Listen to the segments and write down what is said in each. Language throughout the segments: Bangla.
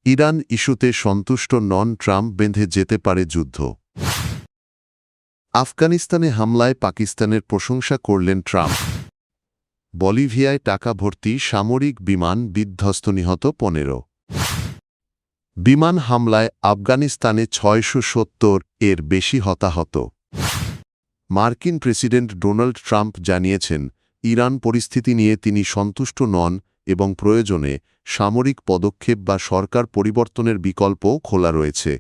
ইরান ইস্যুতে সন্তুষ্ট নন, ট্রাম্প বেঁধে যেতে পারে যুদ্ধ। আফগানিস্তানে হামলায় পাকিস্তানের প্রশংসা করলেন ট্রাম্প। বলিভিয়ায় টাকা ভর্তি সামরিক বিমান বিধ্বস্ত, নিহত 15। বিমান হামলায় আফগানিস্তানে 670 এর বেশি হতাহত। মার্কিন প্রেসিডেন্ট ডোনাল্ড ট্রাম্প জানিয়েছেন, ইরান পরিস্থিতি নিয়ে তিনি সন্তুষ্ট নন এবং প্রয়োজনে সামরিক পদক্ষেপ বা সরকার পরিবর্তনের বিকল্পও খোলা রয়েছে।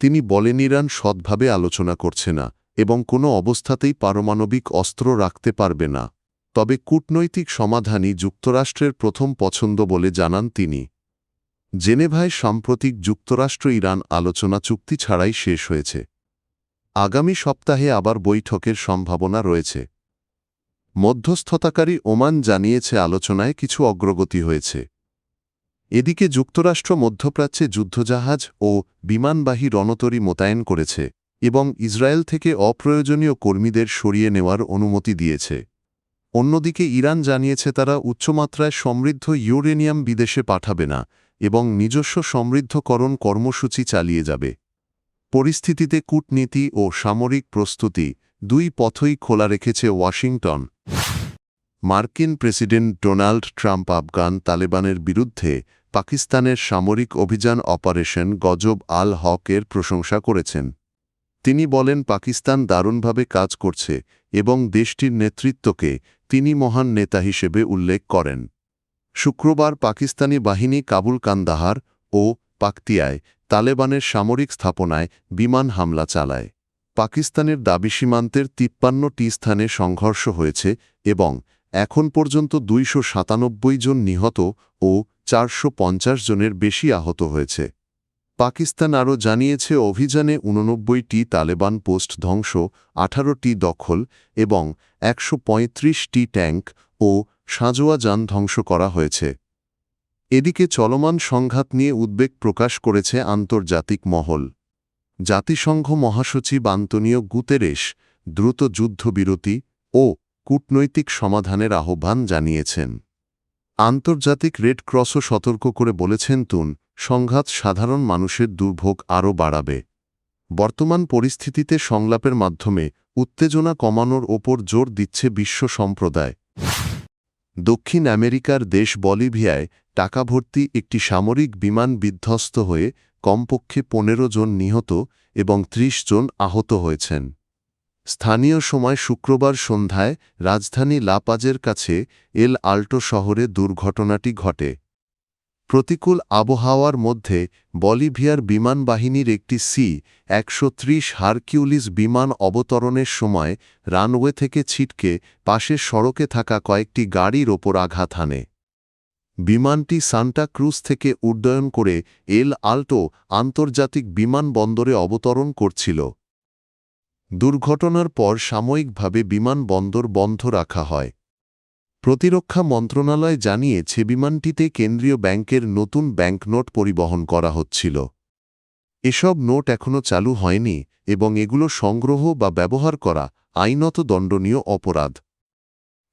তিনি বলেন, ইরান সৎভাবে আলোচনা করছে না এবং কোনো অবস্থাতেই পারমাণবিক অস্ত্র রাখতে পারবে না, তবে কূটনৈতিক সমাধানই যুক্তরাষ্ট্রের প্রথম পছন্দ বলে জানান তিনি। জেনেভায় সাম্প্রতিক যুক্তরাষ্ট্র-ইরান আলোচনা চুক্তি ছাড়াই শেষ হয়েছে। আগামী সপ্তাহে আবার বৈঠকের সম্ভাবনা রয়েছে। মধ্যস্থতাকারী ওমান জানিয়েছে, আলোচনায় কিছু অগ্রগতি হয়েছে। এদিকে যুক্তরাষ্ট্র মধ্যপ্রাচ্যে যুদ্ধজাহাজ ও বিমানবাহী রণতরী মোতায়েন করেছে এবং ইসরায়েল থেকে অপ্রয়োজনীয় কর্মীদের সরিয়ে নেওয়ার অনুমতি দিয়েছে। অন্যদিকে ইরান জানিয়েছে, তারা উচ্চমাত্রায় সমৃদ্ধ ইউরেনিয়াম বিদেশে পাঠাবে না এবং নিজস্ব সমৃদ্ধকরণ কর্মসূচি চালিয়ে যাবে। পরিস্থিতিতে কূটনীতি ও সামরিক প্রস্তুতি দুই পথই খোলা রেখেছে ওয়াশিংটন। মার্কিন প্রেসিডেন্ট ডোনাল্ড ট্রাম্প আফগান তালেবানের বিরুদ্ধে পাকিস্তানের সামরিক অভিযান অপারেশন গজব আল হক-এর প্রশংসা করেছেন। তিনি বলেন, পাকিস্তান দারুণভাবে কাজ করছে এবং দেশটির নেতৃত্বকে তিনি মহান নেতা হিসেবে উল্লেখ করেন। শুক্রবার পাকিস্তানি বাহিনী কাবুল, কান্দাহার ও পাকতিয়ায় তালেবানের সামরিক স্থাপনায় বিমান হামলা চালায়। পাকিস্তানের দাবি, সীমান্তের 53টি স্থানে সংঘর্ষ হয়েছে এবং এখন পর্যন্ত 297 জন নিহত ও 450 জনের বেশি আহত হয়েছে। পাকিস্তান আরও জানিয়েছে, অভিযানে 89টি তালেবান পোস্ট ধ্বংস, 18টি দখল এবং 135টি ট্যাঙ্ক ও সাঁজোয়া যান ধ্বংস করা হয়েছে। এদিকে চলমান সংঘাত নিয়ে উদ্বেগ প্রকাশ করেছে আন্তর্জাতিক মহল। জাতিসংঘ মহাসচিব আন্তোনিও গুতেরেস দ্রুত যুদ্ধবিরতি ও কূটনৈতিক সমাধানের আহ্বান জানিয়েছেন। আন্তর্জাতিক রেড ক্রসও সতর্ক করে বলেছেন, সংঘাত সাধারণ মানুষের দুর্ভোগ আরও বাড়াবে। বর্তমান পরিস্থিতিতে সংলাপের মাধ্যমে উত্তেজনা কমানোর ওপর জোর দিচ্ছে বিশ্ব সম্প্রদায়। দক্ষিণ আমেরিকার দেশ বলিভিয়ায় টাকা ভর্তি একটি সামরিক বিমান বিধ্বস্ত হয়ে কমপক্ষে 15 জন নিহত এবং 30 জন আহত হয়েছেন। স্থানীয় সময় শুক্রবার সন্ধ্যায় রাজধানী লা পাজের কাছে এল আল্টো শহরে দুর্ঘটনাটি ঘটে। প্রতিকূল আবহাওয়ার মধ্যে বলিভিয়ার বিমান বাহিনীর একটি সি-130 হারকিউলিস বিমান অবতরণের সময় রানওয়ে থেকে ছিটকে পাশের সড়কে থাকা কয়েকটি গাড়ির ওপর আঘাত হানে। বিমানটি সান্টা ক্রুজ থেকে উড্ডয়ন করে এল আল্টো আন্তর্জাতিক বিমানবন্দরে অবতরণ করছিল। দুর্ঘটনার পর সাময়িকভাবে বিমানবন্দর বন্ধ রাখা হয়। প্রতিরক্ষা মন্ত্রণালয় জানিয়েছে, বিমানটিতে কেন্দ্রীয় ব্যাংকের নতুন ব্যাংকনোট পরিবহন করা হচ্ছিল। এসব নোট এখনও চালু হয়নি এবং এগুলো সংগ্রহ বা ব্যবহার করা আইনত দণ্ডনীয় অপরাধ।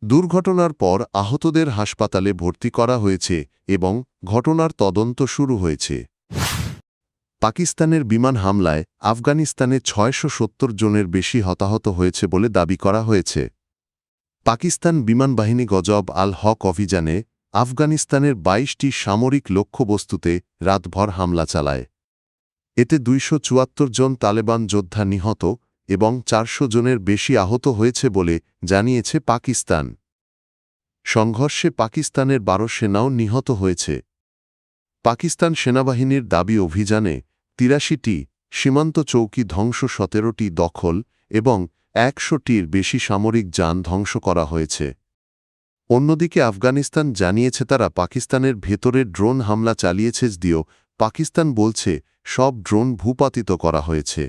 দুর্ঘটনার পর আহতদের হাসপাতালে ভর্তি করা হয়েছে এবং ঘটনার তদন্ত শুরু হয়েছে। পাকিস্তানের বিমান হামলায় আফগানিস্তানে 670 জনের বেশি হতাহত হয়েছে বলে দাবি করা হয়েছে। পাকিস্তান বিমান বাহিনী গজব আল হক অভিযানে আফগানিস্তানের 22টি সামরিক লক্ষ্যবস্তুতে রাতভর হামলা চালায়। এতে 274 জন তালেবান যোদ্ধা নিহত এবং 400 জনের বেশি আহত হয়েছে বলে জানিয়েছে পাকিস্তান। সংঘর্ষে পাকিস্তানের 12 সেনাও নিহত হয়েছে। পাকিস্তান সেনাবাহিনীর দাবি, অভিযানে 83টি সীমান্ত চৌকি ধ্বংস, 17টি দখল এবং 100টির বেশি সামরিক যান ধ্বংস করা হয়েছে। অন্যদিকে আফগানিস্তান জানিয়েছে, তারা পাকিস্তানের ভেতরে ড্রোন হামলা চালিয়েছে, যদিও পাকিস্তান বলছে সব ড্রোন ভূপাতিত করা হয়েছে।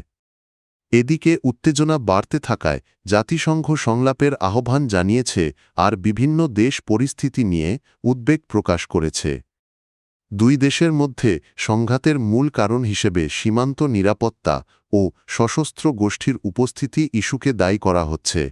এদিকে উত্তেজনা বাড়তে থাকায় জাতিসংঘ সংলাপের আহ্বান জানিয়েছে আর বিভিন্ন দেশ পরিস্থিতি নিয়ে উদ্বেগ প্রকাশ করেছে। দুই দেশের মধ্যে সংঘাতের মূল কারণ হিসেবে সীমান্ত নিরাপত্তা ও সশস্ত্র গোষ্ঠীর উপস্থিতি ইস্যুকে দায়ী করা হচ্ছে।